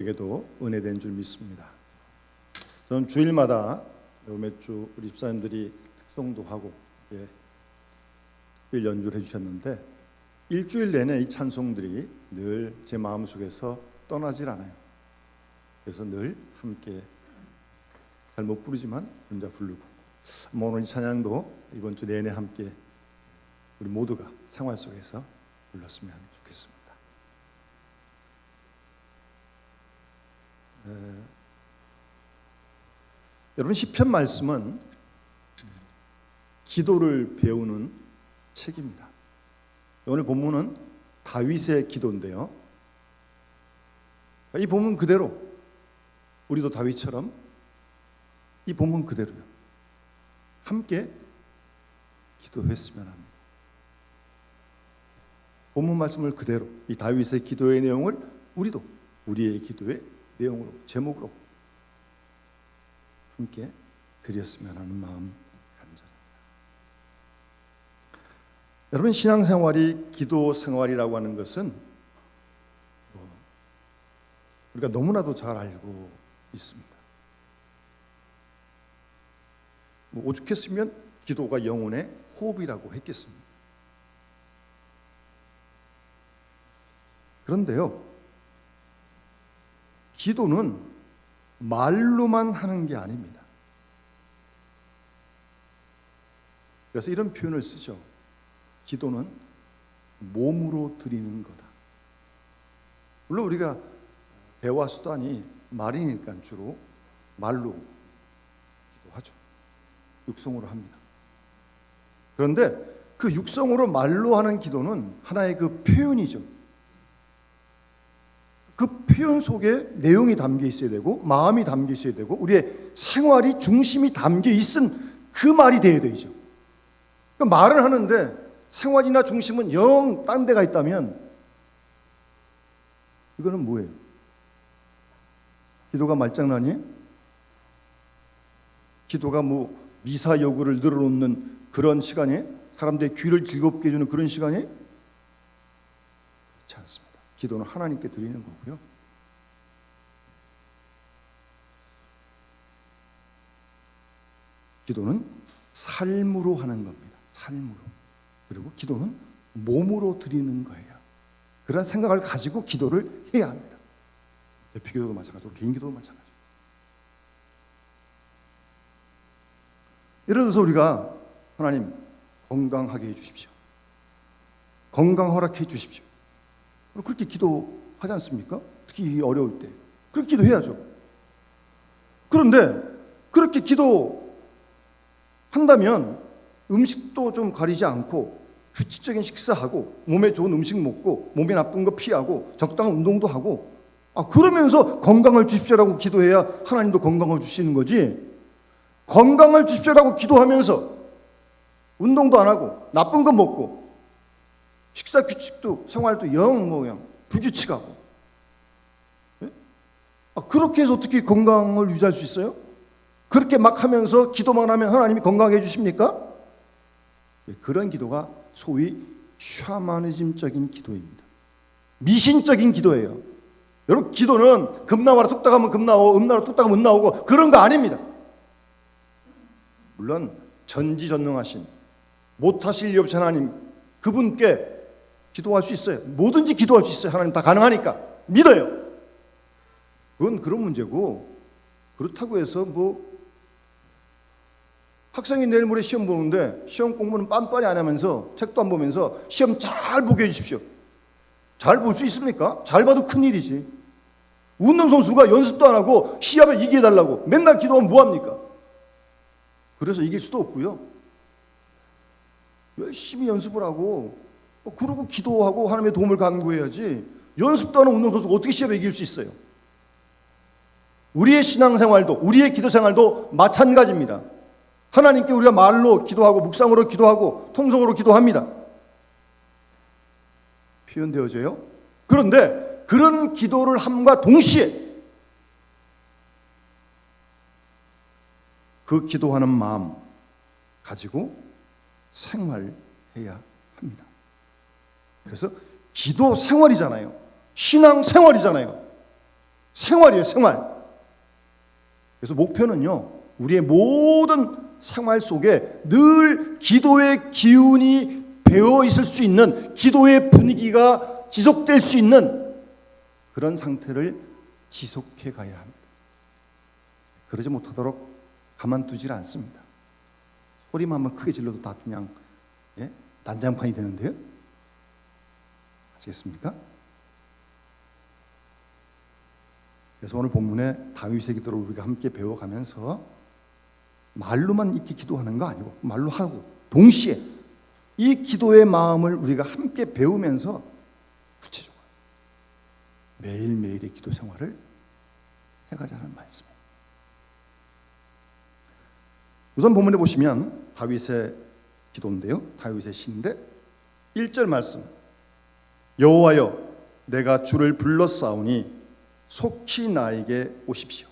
에게도 은혜된 줄 믿습니다. 저는 주일마다 몇 주 우리 집사님들이 특송도 하고 특별 연주를 해주셨는데 일주일 내내 이 찬송들이 늘 제 마음속에서 떠나질 않아요. 그래서 늘 함께 잘 못 부르지만 혼자 부르고 오늘 이 찬양도 이번 주 내내 함께 우리 모두가 생활 속에서 불렀으면 좋겠습니다. 여러분, 시편 말씀은 기도를 배우는 책입니다. 오늘 본문은 다윗의 기도인데요. 이 본문 그대로 우리도 다윗처럼 이 본문 그대로요 함께 기도했으면 합니다. 본문 말씀을 그대로 이 다윗의 기도의 내용을 우리도 우리의 기도의 내용으로 제목으로 함께 드렸으면 하는 마음 간절합니다. 여러분, 신앙생활이 기도 생활이라고 하는 것은 우리가 너무나도 잘 알고 있습니다. 오죽했으면 기도가 영혼의 호흡이라고 했겠습니다. 그런데요, 기도는 말로만 하는 게 아닙니다. 그래서 이런 표현을 쓰죠. 기도는 몸으로 드리는 거다. 물론 우리가 대화 수단이 말이니까 주로 말로 기도하죠. 육성으로 합니다. 그런데 그 육성으로 말로 하는 기도는 하나의 그 표현이죠. 그 표현 속에 내용이 담겨 있어야 되고 마음이 담겨 있어야 되고 우리의 생활이 중심이 담겨 있은 그 말이 돼야 되죠. 그 말을 하는데 생활이나 중심은 영 딴 데가 있다면 이거는 뭐예요? 기도가 말장난이에요? 기도가 뭐 미사 여구를 늘어놓는 그런 시간에 사람들의 귀를 즐겁게 해주는 그런 시간에 그렇지 않습니다. 기도는 하나님께 드리는 거고요. 기도는 삶으로 하는 겁니다. 삶으로. 그리고 기도는 몸으로 드리는 거예요. 그런 생각을 가지고 기도를 해야 합니다. 대표기도도 마찬가지고 개인기도도 마찬가지고. 예를 들어서 우리가 하나님 건강하게 해주십시오. 건강 허락해 주십시오. 그렇게 기도하지 않습니까? 특히 어려울 때 그렇게 기도해야죠. 그런데 그렇게 기도한다면 음식도 좀 가리지 않고 규칙적인 식사하고 몸에 좋은 음식 먹고 몸에 나쁜 거 피하고 적당한 운동도 하고 그러면서 건강을 주십시오라고 기도해야 하나님도 건강을 주시는 거지. 건강을 주십시오라고 기도하면서 운동도 안 하고 나쁜 거 먹고 식사 규칙도 생활도 영 불규칙하고 그렇게 해서 어떻게 건강을 유지할 수 있어요? 그렇게 막 하면서 기도만 하면 하나님이 건강해 주십니까? 그런 기도가 소위 샤머니즘적인 기도입니다. 미신적인 기도예요. 여러분, 기도는 금나와라 뚝딱 하면 금 나오고 음나와라 뚝딱 하면 음 나오고 그런 거 아닙니다. 물론 전지전능하신 못하실 리 없으신 하나님 그분께 기도할 수 있어요. 뭐든지 기도할 수 있어요. 하나님 다 가능하니까 믿어요. 그건 그런 문제고, 그렇다고 해서 학생이 내일 모레 시험 보는데 시험 공부는 빤빤히 안 하면서 책도 안 보면서 시험 잘 보게 해주십시오. 잘 볼 수 있습니까? 잘 봐도 큰일이지. 운동선수가 연습도 안 하고 시합에 이겨달라고 맨날 기도하면 뭐합니까? 그래서 이길 수도 없고요. 열심히 연습을 하고 그러고 기도하고 하나님의 도움을 간구해야지. 연습도 하는 운동선수가 어떻게 시합에 이길 수 있어요? 우리의 신앙생활도 우리의 기도생활도 마찬가지입니다. 하나님께 우리가 말로 기도하고 묵상으로 기도하고 통성으로 기도합니다. 표현되어져요? 그런데 그런 기도를 함과 동시에 그 기도하는 마음 가지고 생활해야 합니다. 그래서 기도 생활이잖아요. 신앙 생활이잖아요. 생활이에요, 생활. 그래서 목표는요, 우리의 모든 생활 속에 늘 기도의 기운이 배어 있을 수 있는, 기도의 분위기가 지속될 수 있는 그런 상태를 지속해 가야 합니다. 그러지 못하도록 가만두질 않습니다. 소리만 한번 크게 질러도 다 그냥 난장판이 되는데요. 아시겠습니까? 그래서 오늘 본문에 다윗의 기도를 우리가 함께 배워가면서 말로만 이렇게 기도하는 거 아니고 말로 하고 동시에 이 기도의 마음을 우리가 함께 배우면서 구체적으로 매일매일의 기도 생활을 해가자는 말씀입니다. 우선 본문에 보시면 다윗의 기도인데요, 다윗의 시인데 1절 말씀, 여호와여 내가 주를 불렀사오니 속히 나에게 오십시오.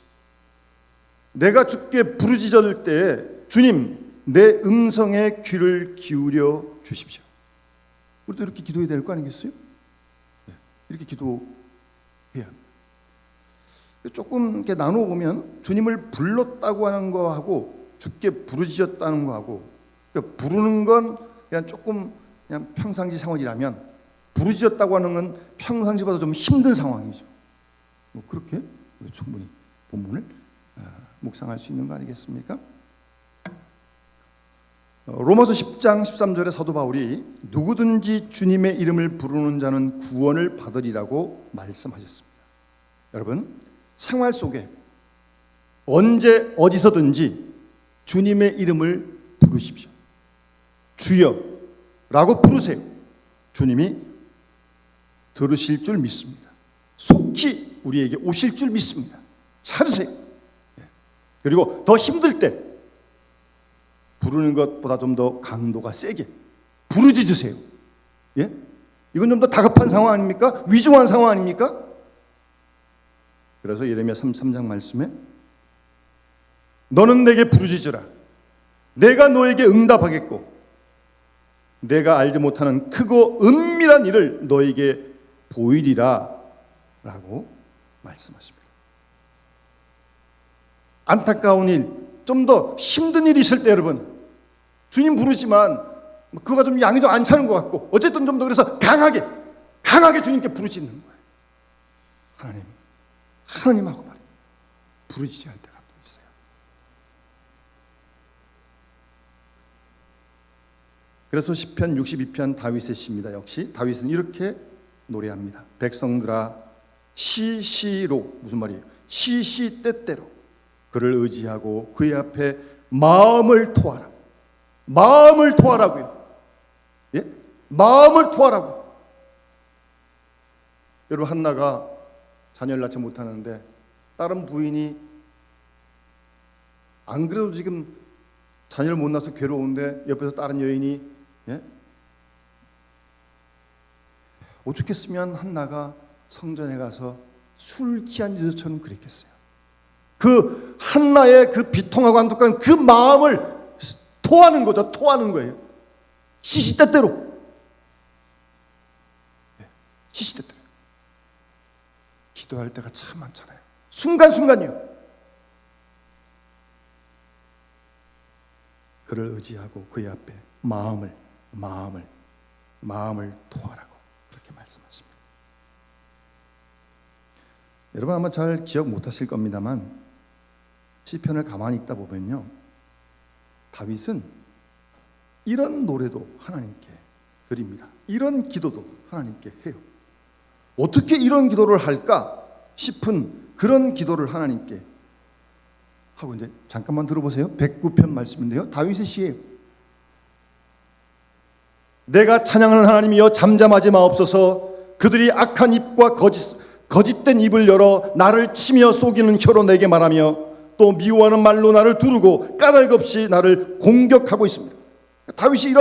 내가 주께 부르짖을 때에 주님 내 음성에 귀를 기울여 주십시오. 우리도 이렇게 기도해야 될 거 아니겠어요? 이렇게 기도해야 합니다. 조금 이렇게 나누어 보면 주님을 불렀다고 하는 거하고 주께 부르짖었다는 거하고, 그러니까 부르는 건 그냥 조금 그냥 평상시 상황이라면 부르짖었다고 하는 건 평상시보다 좀 힘든 상황이죠. 뭐 그렇게 충분히 본문을 묵상할 수 있는 거 아니겠습니까? 로마서 10장 13절에 사도 바울이 누구든지 주님의 이름을 부르는 자는 구원을 받으리라고 말씀하셨습니다. 여러분, 생활 속에 언제 어디서든지 주님의 이름을 부르십시오. 주여 라고 부르세요. 주님이 들으실 줄 믿습니다. 속히 우리에게 오실 줄 믿습니다. 찾으세요. 그리고 더 힘들 때 부르는 것보다 좀 더 강도가 세게 부르짖으세요. 예? 이건 좀 더 다급한 상황 아닙니까? 위중한 상황 아닙니까? 그래서 예레미야 33장 말씀에 너는 내게 부르짖으라. 내가 너에게 응답하겠고 내가 알지 못하는 크고 은밀한 일을 너에게 보이리라 라고 말씀하십니다. 안타까운 일, 좀 더 힘든 일이 있을 때 여러분, 주님 부르지만 그거가 좀 양이 좀 안 차는 것 같고 어쨌든 좀 더 그래서 강하게 주님께 부르짖는 거예요. 하나님하고 말이에요. 부르짖어야 할 때가 또 있어요. 그래서 시편 62편 다윗의 시입니다. 역시 다윗은 이렇게 노래합니다. 백성들아 시시로, 무슨 말이에요? 시시때때로 그를 의지하고 그의 앞에 마음을 토하라. 마음을 토하라고요. 예? 마음을 토하라고. 여러분, 한나가 자녀를 낳지 못하는데 다른 부인이 안 그래도 지금 자녀를 못 낳아서 괴로운데 옆에서 다른 여인이 오죽했으면 한나가 성전에 가서 술 취한 여자처럼 그랬겠어요. 그 한나의 그 비통하고 안독한 그 마음을 토하는 거죠. 토하는 거예요. 시시때때로. 시시때때로. 기도할 때가 참 많잖아요. 순간순간이요. 그를 의지하고 그의 앞에 마음을 토하라고 그렇게 말씀하십니다. 여러분 아마 잘 기억 못하실 겁니다만 시편을 가만히 읽다 보면요, 다윗은 이런 노래도 하나님께 드립니다. 이런 기도도 하나님께 해요. 어떻게 이런 기도를 할까 싶은 그런 기도를 하나님께 하고, 이제 잠깐만 들어보세요. 109편 말씀인데요, 다윗의 시예요. 내가 찬양하는 하나님이여 잠잠하지 마옵소서. 그들이 악한 입과 거짓된 입을 열어 나를 치며 속이는 혀로 내게 말하며 또 미워하는 말로 나를 두르고 까닭없이 나를 공격하고 있습니다. 다윗이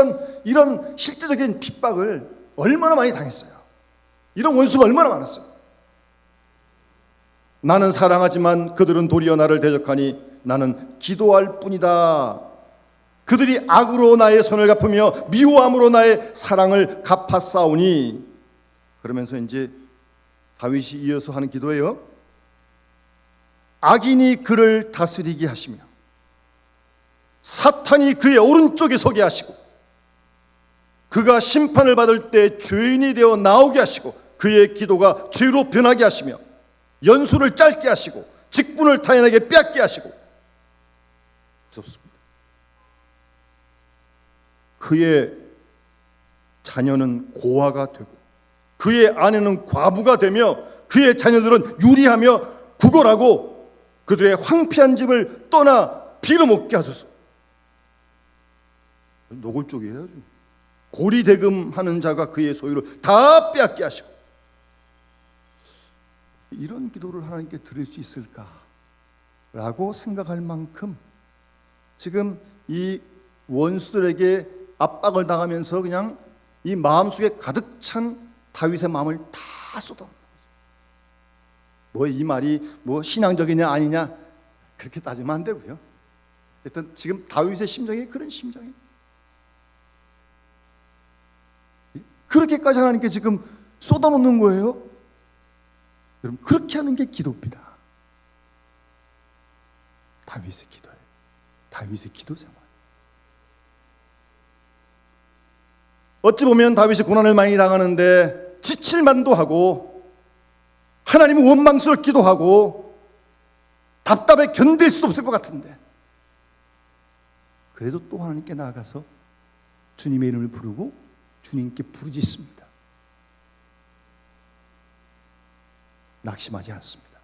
이런 실제적인 핍박을 얼마나 많이 당했어요. 이런 원수가 얼마나 많았어요. 나는 사랑하지만 그들은 도리어 나를 대적하니 나는 기도할 뿐이다. 그들이 악으로 나의 선을 갚으며 미워함으로 나의 사랑을 갚았사오니. 그러면서 이제 다윗이 이어서 하는 기도예요. 악인이 그를 다스리게 하시며 사탄이 그의 오른쪽에 서게 하시고 그가 심판을 받을 때 죄인이 되어 나오게 하시고 그의 기도가 죄로 변하게 하시며 연수를 짧게 하시고 직분을 타인에게 빼앗게 하시고 무섭습니다. 그의 자녀는 고아가 되고 그의 아내는 과부가 되며 그의 자녀들은 유리하며 구걸하고 그들의 황폐한 집을 떠나 빌어먹게 하소서. 노골적이에요. 아주. 고리대금하는 자가 그의 소유를 다 빼앗게 하시고. 이런 기도를 하나님께 드릴 수 있을까라고 생각할 만큼 지금 이 원수들에게 압박을 당하면서 그냥 이 마음속에 가득 찬 다윗의 마음을 다 쏟아. 뭐 이 말이 뭐 신앙적이냐 아니냐 그렇게 따지면 안 되고요. 어쨌든 지금 다윗의 심정이 그런 심정이에요. 그렇게까지 하나님께 지금 쏟아놓는 거예요. 여러분 그렇게 하는 게 기도입니다. 다윗의 기도예요. 다윗의 기도 생활. 어찌 보면 다윗이 고난을 많이 당하는데 지칠 만도 하고 하나님은 원망스럽기도 하고 답답해 견딜 수도 없을 것 같은데 그래도 또 하나님께 나아가서 주님의 이름을 부르고 주님께 부르짖습니다. 낙심하지 않습니다.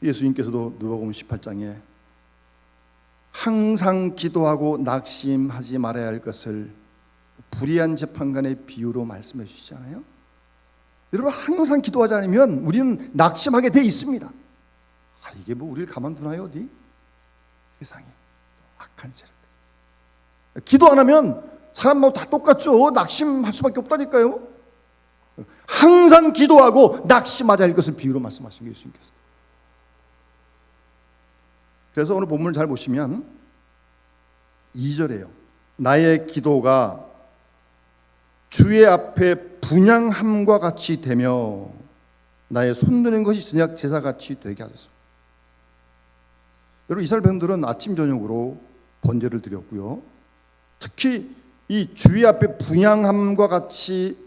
예수님께서도 누가복음 18장에 항상 기도하고 낙심하지 말아야 할 것을 불의한 재판관의 비유로 말씀해 주시잖아요. 여러분 항상 기도하지 않으면 우리는 낙심하게 돼 있습니다. 이게 뭐 우리를 가만두나요 어디? 세상에 악한 세력. 기도 안 하면 사람하고 다 똑같죠. 낙심할 수밖에 없다니까요. 항상 기도하고 낙심하자 할 것을 비유로 말씀하신 게 예수님께서. 그래서 오늘 본문을 잘 보시면 2절에요. 나의 기도가 주의 앞에 분향함과 같이 되며 나의 손드는 것이 선약 제사같이 되게 하소서. 여러분 이스라엘 백성들은 아침 저녁으로 번제를 드렸고요. 특히 이 주의 앞에 분향함과 같이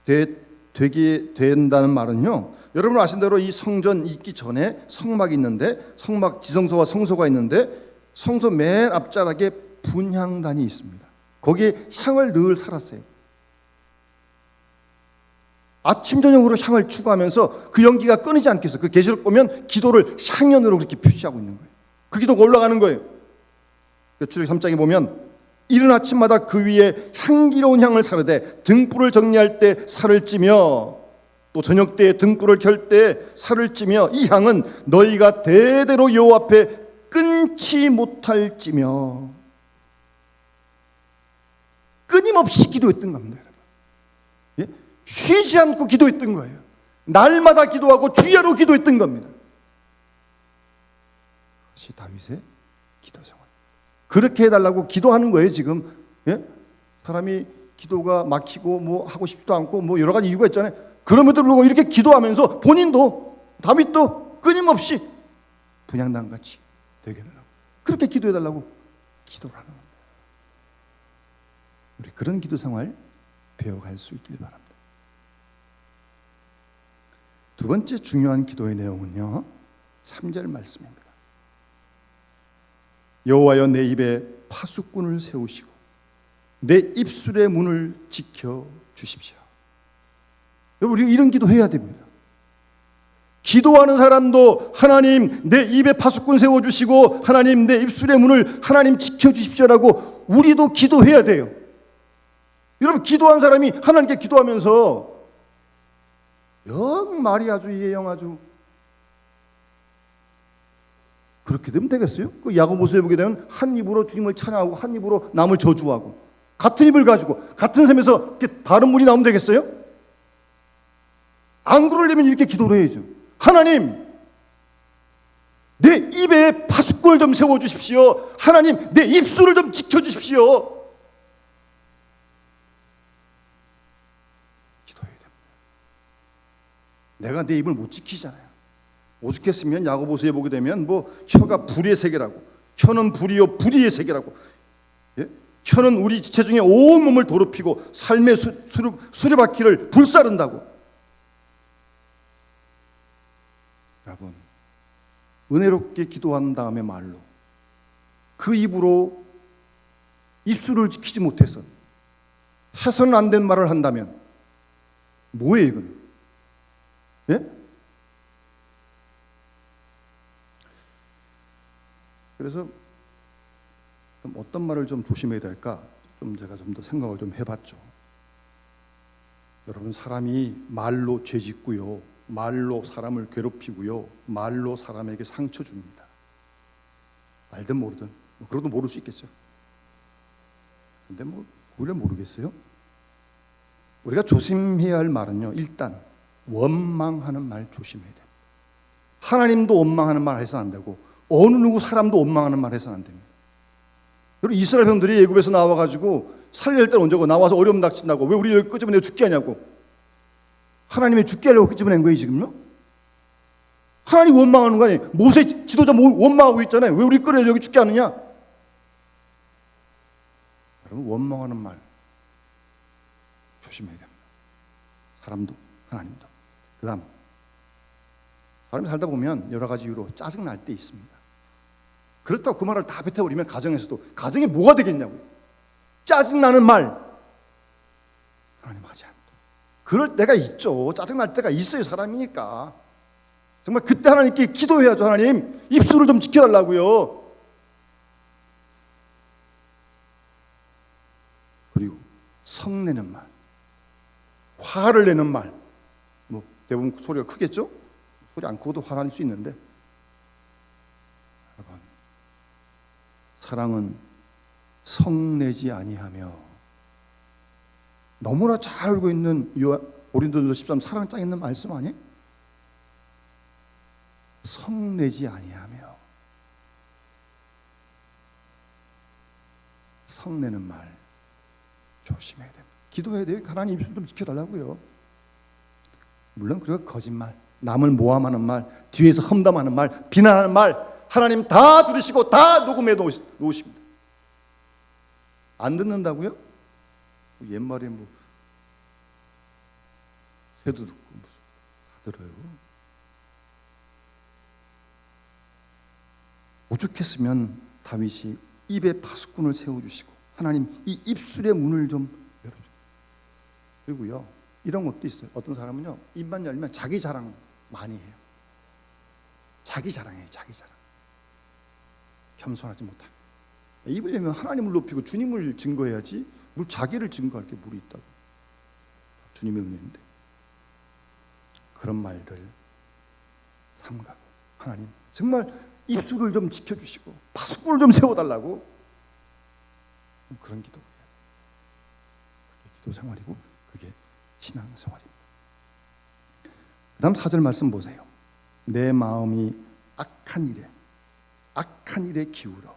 되게 된다는 말은요. 여러분 아신 대로 이 성전 있기 전에 성막이 있는데 성막 지성소와 성소가 있는데 성소 맨 앞자락에 분향단이 있습니다. 거기에 향을 늘 살았어요. 아침 저녁으로 향을 추구하면서 그 연기가 끊이지 않게 해서 그 계시록 보면 기도를 향연으로 그렇게 표시하고 있는 거예요. 그 기도가 올라가는 거예요. 출애굽기 3장에 보면 이른 아침마다 그 위에 향기로운 향을 사르되 등불을 정리할 때 살을 찌며 또 저녁 때에 등불을 켤 때 살을 찌며 이 향은 너희가 대대로 여호와 앞에 끊지 못할 찌며 끊임없이 기도했던 겁니다. 예? 쉬지 않고 기도했던 거예요. 날마다 기도하고 주야로 기도했던 겁니다. 그것이 다윗의 기도 생활. 그렇게 해달라고 기도하는 거예요 지금. 예? 사람이 기도가 막히고 뭐 하고 싶지도 않고 뭐 여러 가지 이유가 있잖아요. 그럼에도 불구하고 이렇게 기도하면서 본인도 다윗도 끊임없이 분향단같이 되게 해달라고 그렇게 기도해달라고 기도를 하는 겁니다. 우리 그런 기도 생활 배워갈 수 있길 바랍니다. 두 번째 중요한 기도의 내용은요 3절 말씀입니다. 여호와여 내 입에 파수꾼을 세우시고 내 입술의 문을 지켜 주십시오. 여러분 우리 이런 기도 해야 됩니다. 기도하는 사람도 하나님 내 입에 파수꾼 세워주시고 하나님 내 입술의 문을 하나님 지켜주십시오라고 우리도 기도해야 돼요. 여러분 기도한 사람이 하나님께 기도하면서 영 말이 아주 이게 영 아주 그렇게 되면 되겠어요? 그 야고보서에 보게 되면 한 입으로 주님을 찬양하고 한 입으로 남을 저주하고 같은 입을 가지고 같은 셈에서 이렇게 다른 문이 나오면 되겠어요? 안 그러려면 이렇게 기도를 해야죠. 하나님 내 입에 파수꾼을 좀 세워주십시오. 하나님 내 입술을 좀 지켜주십시오. 기도해야 됩니다. 내가 내 입을 못 지키잖아요. 오죽했으면 야고보서에 보게 되면 뭐 혀가 불의 세계라고, 혀는 불이요 불의의 세계라고, 예? 혀는 우리 지체 중에 온 몸을 더럽히고 삶의 수레바퀴를 불사른다고. 여러분, 은혜롭게 기도한 다음에 말로 그 입으로 입술을 지키지 못해서 해서는 안 된 말을 한다면 뭐예요 이건? 예? 그래서 어떤 말을 좀 조심해야 될까? 제가 좀 더 생각을 좀 해봤죠. 여러분, 사람이 말로 죄 짓고요, 말로 사람을 괴롭히고요, 말로 사람에게 상처 줍니다. 알든 모르든, 그러도 모를 수 있겠죠. 근데 뭐 우리가 모르겠어요? 우리가 조심해야 할 말은요, 일단 원망하는 말 조심해야 돼요. 하나님도 원망하는 말 해서는 안 되고 어느 누구 사람도 원망하는 말 해서는 안 됩니다. 여러분, 이스라엘 백성들이 애굽에서 나와가지고 살릴 때는 언제고 나와서 어려움 닥친다고 왜 우리 여기 끄집어내고 죽게 하냐고. 하나님이 죽게 하려고 끄집어낸 거예요 지금요? 하나님 원망하는 거 아니에요? 모세 지도자 원망하고 있잖아요. 왜 우리 끌어내려 여기 죽게 하느냐? 여러분, 원망하는 말 조심해야 됩니다. 사람도 하나님도. 그 다음, 사람이 살다 보면 여러 가지 이유로 짜증날 때 있습니다. 그렇다고 그 말을 다 뱉어버리면 가정에서도, 가정에 뭐가 되겠냐고요. 짜증나는 말 하나님 하지 않고. 그럴 때가 있죠. 짜증날 때가 있어요. 사람이니까. 정말 그때 하나님께 기도해야죠. 하나님, 입술을 좀 지켜달라고요. 그리고 성내는 말, 화를 내는 말, 뭐 대부분 소리가 크겠죠? 소리 안 크고도 화날 수 있는데, 여러분, 사랑은 성내지 아니하며, 너무나 잘 알고 있는 고린도전서 13 사랑 짱 있는 말씀 아니에요? 성내지 아니하며. 성내는 말 조심해야 됩니다. 기도해야 돼요. 하나님 입술 좀 지켜달라고요. 물론 그리고 거짓말, 남을 모함하는 말, 뒤에서 험담하는 말, 비난하는 말, 하나님 다 들으시고 다 녹음해 놓으십니다. 안 듣는다고요? 옛말에 뭐 새도 듣고 무슨 다 들어요. 오죽했으면 다윗이 입에 파수꾼을 세워주시고 하나님 이 입술의 문을 좀 열어주세요. 그리고요, 이런 것도 있어요. 어떤 사람은요, 입만 열면 자기 자랑 많이 해요. 자기 자랑해요. 자기 자랑. 겸손하지 못하고. 입을 열면 하나님을 높이고 주님을 증거해야지 뭘 자기를 증거할 게 물이 있다고. 주님의 은혜인데. 그런 말들 삼가고, 하나님 정말 입술을 좀 지켜주시고 파수꾼을 좀 세워달라고, 그런 기도예요. 그게 기도 생활이고 그게 신앙 생활입니다. 그 다음 4절 말씀 보세요. 내 마음이 악한 일에 기울어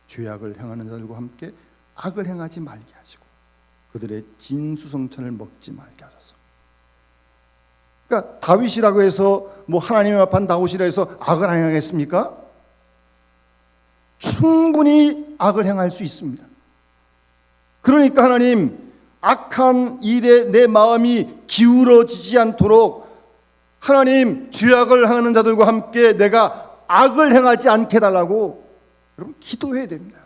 죄악을 행하는 자들과 함께 악을 행하지 말게 하시고 그들의 진수성찬을 먹지 말게 하소서. 그러니까 다윗이라고 해서 뭐 하나님의 앞한 다윗이라 해서 악을 행하겠습니까? 충분히 악을 행할 수 있습니다. 그러니까 하나님, 악한 일에 내 마음이 기울어지지 않도록 하나님, 죄악을 하는 자들과 함께 내가 악을 행하지 않게 해달라고 여러분 기도해야 됩니다.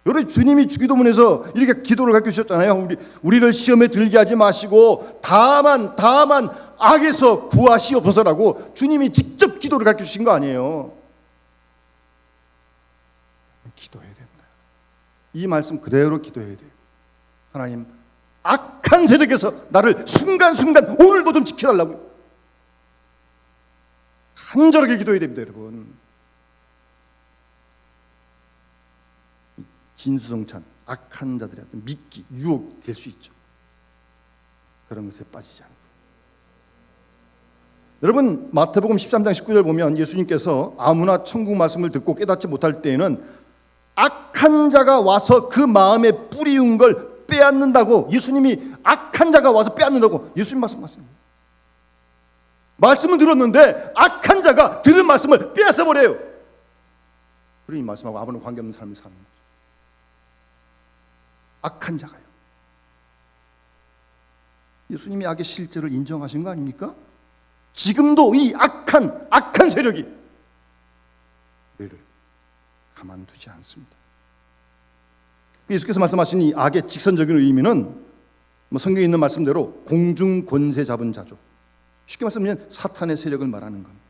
여러분, 주님이 주기도문에서 이렇게 기도를 가르쳐 주셨잖아요. 우리를 시험에 들게 하지 마시고 다만 악에서 구하시옵소서라고 주님이 직접 기도를 가르쳐 주신 거 아니에요. 기도해야 됩니다. 이 말씀 그대로 기도해야 돼요. 하나님, 악한 세력에서 나를 순간순간 오늘도 좀 지켜달라고요. 간절하게 기도해야 됩니다, 여러분. 진수성찬, 악한 자들의 미끼, 유혹 될 수 있죠. 그런 것에 빠지지 않고. 여러분, 마태복음 13장 19절 보면 예수님께서 아무나 천국 말씀을 듣고 깨닫지 못할 때에는 악한 자가 와서 그 마음에 뿌리운 걸 빼앗는다고, 예수님이 악한 자가 와서 빼앗는다고 예수님 말씀하십니다. 말씀은 들었는데 악한 자가 들은 말씀을 빼앗아버려요. 그러니 말씀하고 아무런 관계없는 삶을 사는 거죠. 악한 자가요. 예수님이 악의 실제를 인정하신 거 아닙니까? 지금도 이 악한 세력이 우리를 가만두지 않습니다. 예수께서 말씀하신 이 악의 직선적인 의미는 성경에 있는 말씀대로 공중 권세 잡은 자죠. 쉽게 말씀하면 사탄의 세력을 말하는 겁니다.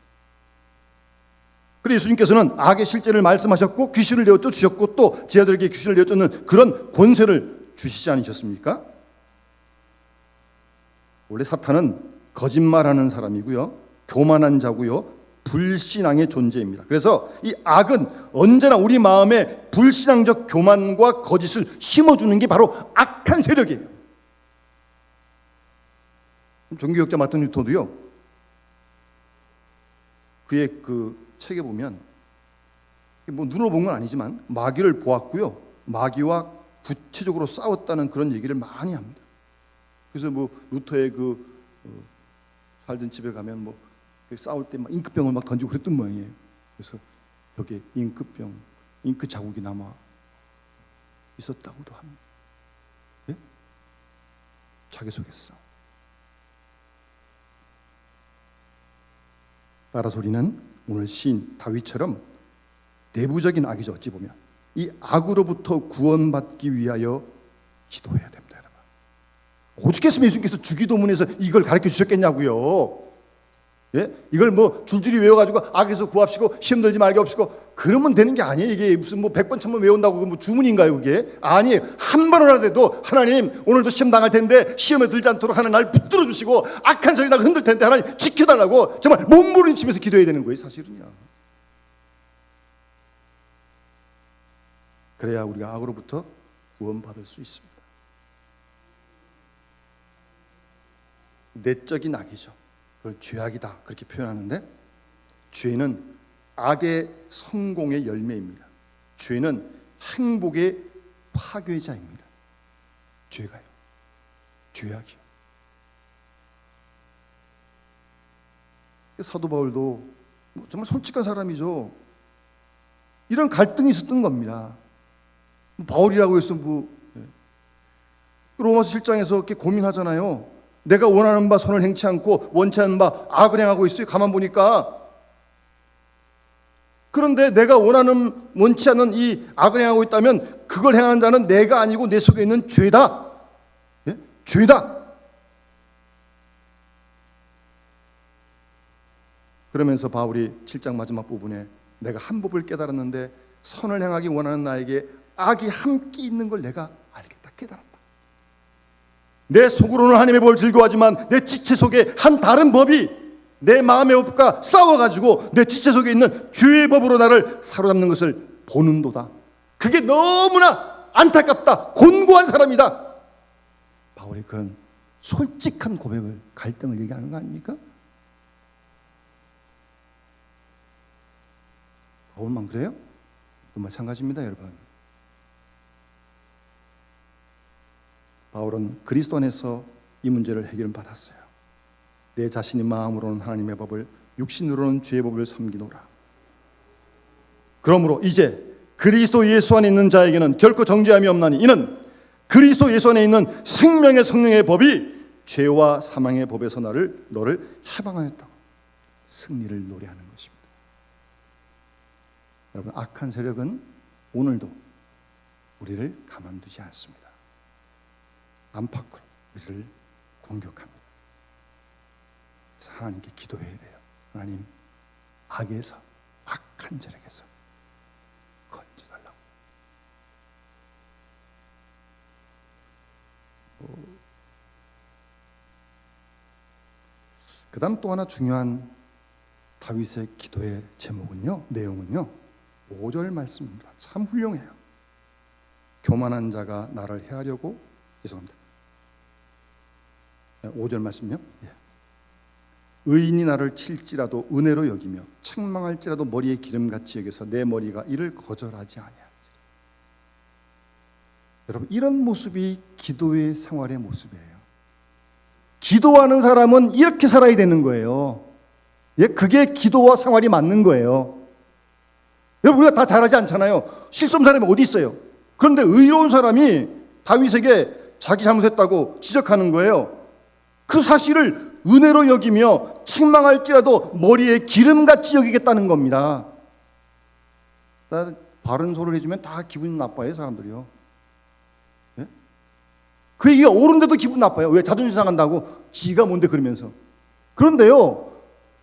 그래서 예수님께서는 악의 실제를 말씀하셨고 귀신을 내어쫓 주셨고 또 제 아들에게 귀신을 내어쫓는 그런 권세를 주시지 않으셨습니까? 원래 사탄은 거짓말하는 사람이고요, 교만한 자고요, 불신앙의 존재입니다. 그래서 이 악은 언제나 우리 마음에 불신앙적 교만과 거짓을 심어주는 게 바로 악한 세력이에요. 종교학자 마틴 루터도요, 그의 그 책에 보면 눈으로 본 건 아니지만 마귀를 보았고요, 마귀와 구체적으로 싸웠다는 그런 얘기를 많이 합니다. 그래서 루터의 살던 집에 가면 싸울 때 막 잉크병을 막 던지고 그랬던 모양이에요. 그래서 여기에 잉크 자국이 남아 있었다고도 합니다. 예? 자기 속에서. 따라서 우리는 오늘 시인 다윗처럼 내부적인 악이죠. 어찌 보면 이 악으로부터 구원받기 위하여 기도해야 됩니다. 여러분, 오죽했으면 예수님께서 주기도문에서 이걸 가르쳐 주셨겠냐고요. 예? 이걸 줄줄이 외워가지고 악에서 구합시고 시험 들지 말게 합시고 그러면 되는 게 아니에요. 이게 무슨 100번 1000번 외운다고 주문인가요? 그게 아니에요. 한 번 하라도 하나님 오늘도 시험 당할 텐데 시험에 들지 않도록 하는 날 붙들어 주시고 악한 소리 나고 흔들 텐데 하나님 지켜달라고 정말 몸부림치면서 기도해야 되는 거예요. 사실은요. 그래야 우리가 악으로부터 구원받을 수 있습니다. 내적인 악이죠. 그걸 죄악이다 그렇게 표현하는데, 죄는 악의 성공의 열매입니다. 죄는 행복의 파괴자입니다. 죄가요. 죄악이요. 사도 바울도 정말 솔직한 사람이죠. 이런 갈등이 있었던 겁니다. 바울이라고 해서 로마서 7장에서 이렇게 고민하잖아요. 내가 원하는 바 선을 행치 않고 원치 않는 바 악을 행하고 있어요. 가만 보니까. 그런데 내가 원치 않는 이 악을 행하고 있다면 그걸 행하는 자는 내가 아니고 내 속에 있는 죄다. 예? 죄다. 그러면서 바울이 7장 마지막 부분에 내가 한 법을 깨달았는데 선을 행하기 원하는 나에게 악이 함께 있는 걸 내가 알겠다, 깨달았다. 내 속으로는 하나님의 법을 즐거워하지만 내 지체 속에 한 다른 법이 내 마음의 법과 싸워가지고 내 지체 속에 있는 죄의 법으로 나를 사로잡는 것을 보는도다. 그게 너무나 안타깝다, 곤고한 사람이다. 바울이 그런 솔직한 고백을, 갈등을 얘기하는 거 아닙니까? 바울만 그래요? 또 마찬가지입니다, 여러분. 바울은 그리스도 안에서 이 문제를 해결받았어요. 내 자신이 마음으로는 하나님의 법을, 육신으로는 죄의 법을 섬기노라. 그러므로 이제 그리스도 예수 안에 있는 자에게는 결코 정죄함이 없나니 이는 그리스도 예수 안에 있는 생명의 성령의 법이 죄와 사망의 법에서 너를 해방하였다고 승리를 노래하는 것입니다. 여러분, 악한 세력은 오늘도 우리를 가만두지 않습니다. 안팎으로 우리를 공격합니다. 그래서 하나님께 기도해야 돼요. 하나님, 악에서, 악한 세력에서 건져달라고. 그 다음 또 하나 중요한 다윗의 기도의 제목은요, 내용은요, 5절 말씀입니다. 참 훌륭해요. 교만한 자가 나를 해하려고, 죄송합니다. 5절 말씀요. 예. 의인이 나를 칠지라도 은혜로 여기며 책망할지라도 머리에 기름같이 여겨서 내 머리가 이를 거절하지 아니하리라. 여러분, 이런 모습이 기도의 생활의 모습이에요. 기도하는 사람은 이렇게 살아야 되는 거예요. 예, 그게 기도와 생활이 맞는 거예요. 여러분, 우리가 다 잘하지 않잖아요. 실수 없는 사람이 어디 있어요? 그런데 의로운 사람이 다윗에게 자기 잘못했다고 지적하는 거예요. 그 사실을 은혜로 여기며 책망할지라도 머리에 기름같이 여기겠다는 겁니다. 바른 소리를 해주면 다 기분 나빠요, 사람들이요. 예? 그 얘기가 옳은데도 기분 나빠요. 왜? 자존심 상한다고? 지가 뭔데 그러면서. 그런데요,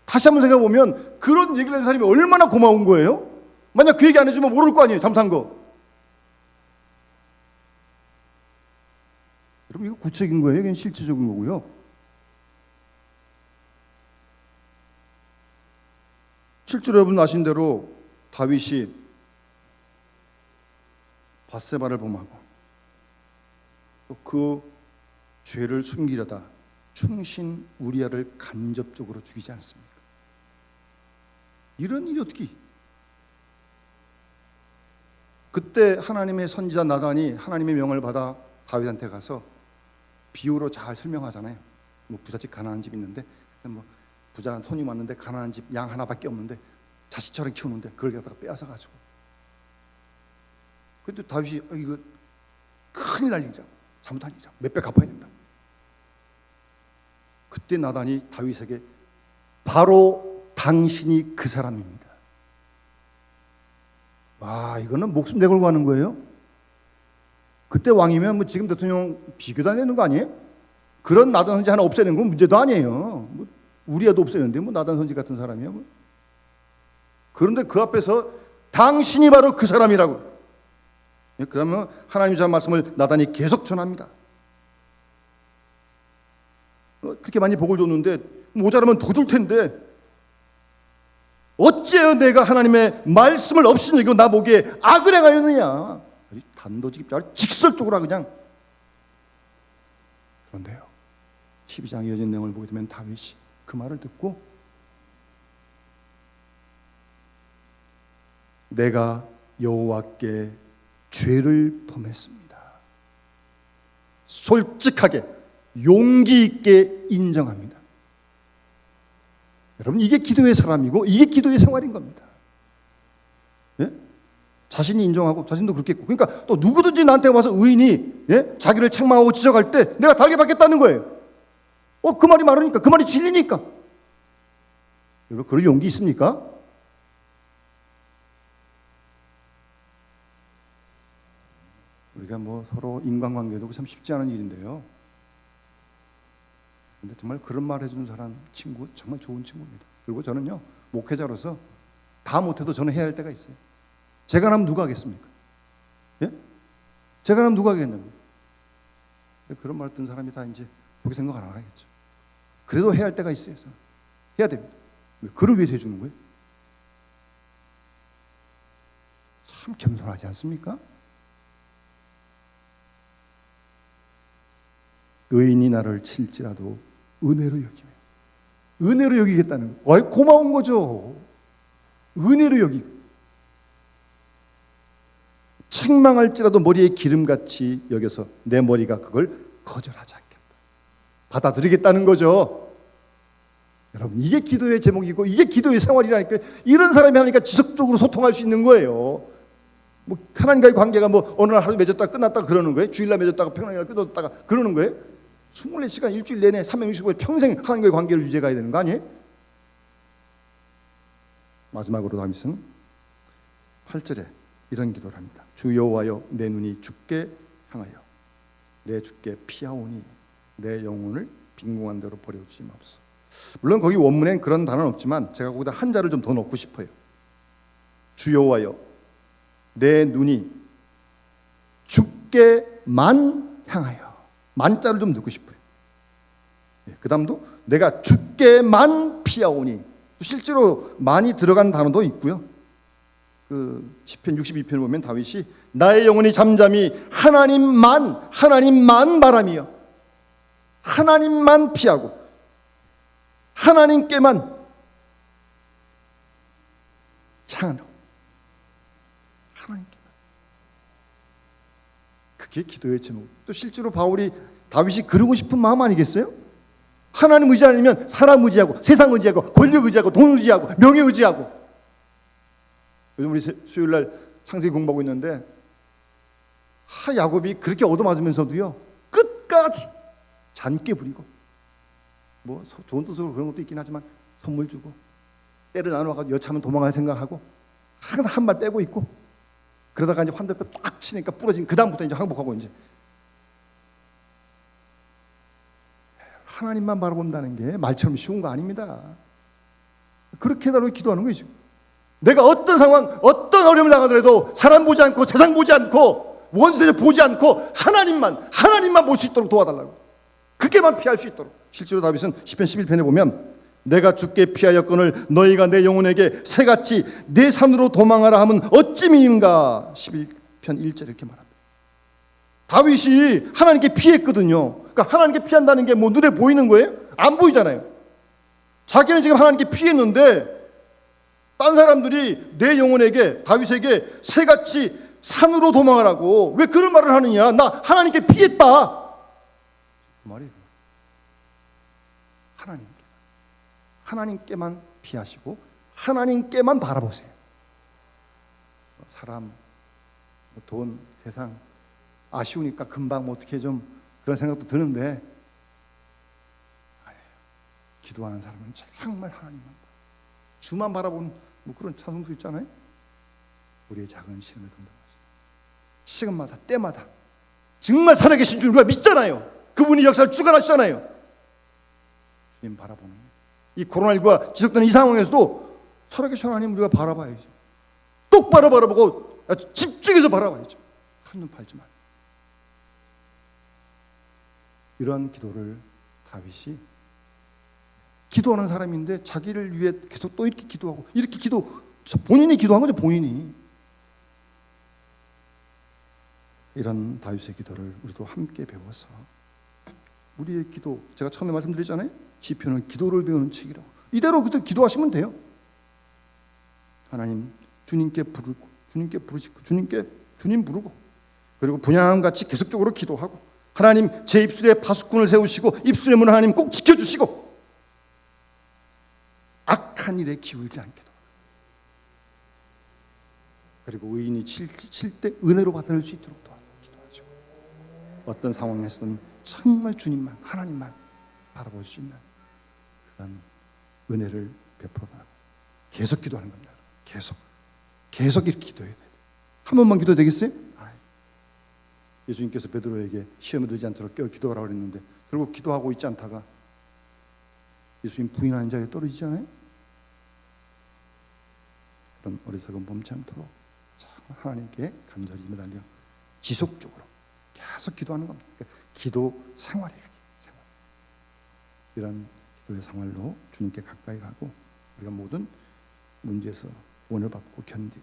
다시 한번 생각해 보면 그런 얘기를 하는 사람이 얼마나 고마운 거예요. 만약 그 얘기 안 해주면 모를 거 아니에요, 잘못한 거. 여러분, 이거 구체적인 거예요, 이건 실제적인 거고요. 실제로 여러분 아신 대로 다윗이 밧세바를 범하고 또 그 죄를 숨기려다 충신 우리아를 간접적으로 죽이지 않습니까? 이런 일이 어떻게? 그때 하나님의 선지자 나단이 하나님의 명을 받아 다윗한테 가서 비유로 잘 설명하잖아요. 뭐 부잣집 가난한 집 있는데 뭐 부자 손이 왔는데 가난한 집 양 하나밖에 없는데 자식처럼 키우는데 그걸 갖다가 빼앗아 가지고. 그때 다윗이 이거 큰일 날 일이죠. 잘못한 일이죠. 몇 배 갚아야 된다. 그때 나단이 다윗에게 바로 당신이 그 사람입니다. 와, 이거는 목숨 내걸고 하는 거예요. 그때 왕이면 뭐 지금 대통령 비교도 안 되는 거 아니에요? 그런 나단 선지 하나 없애는 건 문제도 아니에요. 뭐 우리야도 없애는데 뭐 나단 선지 같은 사람이야. 뭐. 그런데 그 앞에서 당신이 바로 그 사람이라고. 그러면 하나님의 전 말씀을 나단이 계속 전합니다. 그렇게 많이 복을 줬는데 모자라면 더 줄 텐데 어째요 내가 하나님의 말씀을 없이 여기고 나 보기에 악을 행하였느냐. 단도직입적으로 직설적으로 그냥. 그런데요, 12장 이어진 내용을 보게 되면 다윗이 그 말을 듣고 내가 여호와께 죄를 범했습니다. 솔직하게 용기 있게 인정합니다. 여러분, 이게 기도의 사람이고 이게 기도의 생활인 겁니다. 예? 자신이 인정하고 자신도 그렇게 했고, 그러니까 또 누구든지 나한테 와서 의인이 자기를 책망하고 지적할 때 내가 달게 받겠다는 거예요. 그 말이 맞으니까, 그 말이 진리니까. 여러분, 그럴 용기 있습니까? 우리가 뭐 서로 인간관계도 참 쉽지 않은 일인데요. 근데 정말 그런 말 해주는 사람, 친구 정말 좋은 친구입니다. 그리고 저는요, 목회자로서 다 못해도 저는 해야 할 때가 있어요. 제가 하면 누가 하겠습니까? 예? 제가 하면 누가 하겠냐고요. 그런 말 듣는 사람이 다 이제 그렇게 생각 안 하겠죠. 그래도 해야 할 때가 있어요. 저는. 해야 됩니다. 왜? 그를 위해서 해주는 거예요. 참 겸손하지 않습니까? 의인이 나를 칠지라도 은혜로 여기며, 은혜로 여기겠다는 거. 고마운 거죠. 은혜로 여기고, 책망할지라도 머리에 기름같이 여겨서 내 머리가 그걸 거절하지 않겠다. 받아들이겠다는 거죠. 여러분, 이게 기도의 제목이고 이게 기도의 생활이라니까. 이런 사람이 하니까 지속적으로 소통할 수 있는 거예요. 뭐 하나님과의 관계가 뭐 어느 날 하루 맺었다가 끝났다가 그러는 거예요. 주일날 맺었다가 평일날 끊었다가 그러는 거예요. 24시간 일주일 내내 365일 평생 하나님과의 관계를 유지해 가야 되는 거 아니에요? 마지막으로 다윗은 8절에 이런 기도를 합니다. 주 여호와여, 내 눈이 주께 향하여 내 주께 피하오니 내 영혼을 빈궁한 대로 버려주지 마옵소서. 물론 거기 원문엔 그런 단어는 없지만 제가 거기다 한자를 좀 더 넣고 싶어요. 주 여호와여, 내 눈이 주께만 향하여. 만자를 좀 넣고 싶어요. 그 다음도 내가 주께만 피하오니. 실제로 많이 들어간 단어도 있고요. 그 시편 62편을 보면 다윗이 나의 영혼이 잠잠히 하나님만 바라며 하나님만 피하고 하나님께만 향한다. 하나님께만. 그게 기도의 제목. 또 실제로 다윗이 그러고 싶은 마음 아니겠어요? 하나님 의지 아니면 사람 의지하고 세상 의지하고 권력 의지하고 돈 의지하고 명예 의지하고. 요즘 우리 수요일 날 창세기 공부하고 있는데 야곱이 그렇게 얻어맞으면서도요 끝까지 잔꾀 부리고 뭐 좋은 뜻으로 그런 것도 있긴 하지만 선물 주고 때를 나눠가지고 여차하면 도망갈 생각하고 항상 한 발 빼고 있고 그러다가 이제 환대표 딱 치니까 부러진 그 다음부터 이제 항복하고 이제 하나님만 바라본다는 게 말처럼 쉬운 거 아닙니다. 그렇게 나로 기도하는 거죠. 내가 어떤 상황, 어떤 어려움을 당하더라도 사람 보지 않고 세상 보지 않고 원수를 보지 않고 하나님만 볼 수 있도록 도와달라고. 그게만 피할 수 있도록. 실제로 다윗은 시편 11편에 보면 내가 주께 피하였거늘 너희가 내 영혼에게 새같이 내 산으로 도망하라 하면 어찌 미인가. 11편 1절 이렇게 말합니다. 다윗이 하나님께 피했거든요. 그러니까 하나님께 피한다는 게 뭐 눈에 보이는 거예요? 안 보이잖아요. 자기는 지금 하나님께 피했는데 딴 사람들이 내 영혼에게 다윗에게 새같이 산으로 도망하라고 왜 그런 말을 하느냐. 나 하나님께 피했다. 그 말이에요. 하나님께만 피하시고 하나님께만 바라보세요. 사람, 돈, 세상 아쉬우니까 금방 뭐 어떻게 좀 그런 생각도 드는데 아니에요. 기도하는 사람은 정말 하나님만 주만 바라보는 뭐 그런 찬송도 있잖아요. 우리의 작은 시름에 동감하시고 시간마다 때마다 정말 살아계신 줄 우리가 믿잖아요. 그분이 역사를 주관하시잖아요. 주님 바라보는 이 코로나19가 지속되는 이 상황에서도 살아계신 하나님 우리가 바라봐야죠. 똑바로 바라보고 집중해서 바라봐야죠. 한눈 팔지 말고. 이러한 기도를 다윗이 기도하는 사람인데 자기를 위해 계속 또 이렇게 기도하고 이렇게 본인이 기도한 거죠. 본인이. 이런 다윗의 기도를 우리도 함께 배워서 우리의 기도, 제가 처음에 말씀드렸잖아요. 시편은 기도를 배우는 책이라고. 이대로 그때 기도하시면 돼요. 하나님 주님께 부르고 주님께 부르시고 주님 부르고 그리고 분향같이 계속적으로 기도하고 하나님 제 입술에 파수꾼을 세우시고 입술의 문을 하나님 꼭 지켜주시고 악한 일에 기울지 않게 그리고 의인이 칠 때 은혜로 받을 수 있도록 기도하죠. 어떤 상황에서든 정말 주님만 하나님만 바라볼 수 있는 그런 은혜를 베풀어달라고 계속 기도하는 겁니다. 계속 이렇게 기도해야 돼요. 한 번만 기도 되겠어요? 예수님께서 베드로에게 시험에 들지 않도록 기도하라고 그랬는데 결국 기도하고 있지 않다가 예수님 부인하는 자리에 떨어지잖아요. 그런 어리석은 범치 않도록 하나님께 간절히 매달려 지속적으로 계속 기도하는 겁니다. 그러니까 기도 생활이에요. 이런 기도의 생활로 주님께 가까이 가고 우리가 모든 문제에서 구원을 받고 견디고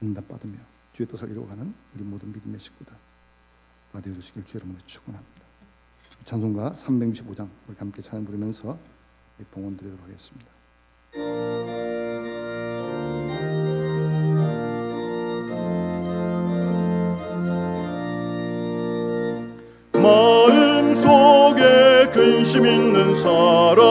응답받으며 주의 뜻을 이루어가는 우리 모든 믿음의 식구들 다 되어주시길 주 여러분을 축원합니다. 찬송가 365장 우리 함께 찬양 부르면서 봉헌 드리도록 하겠습니다. 마음속에 근심 있는 사람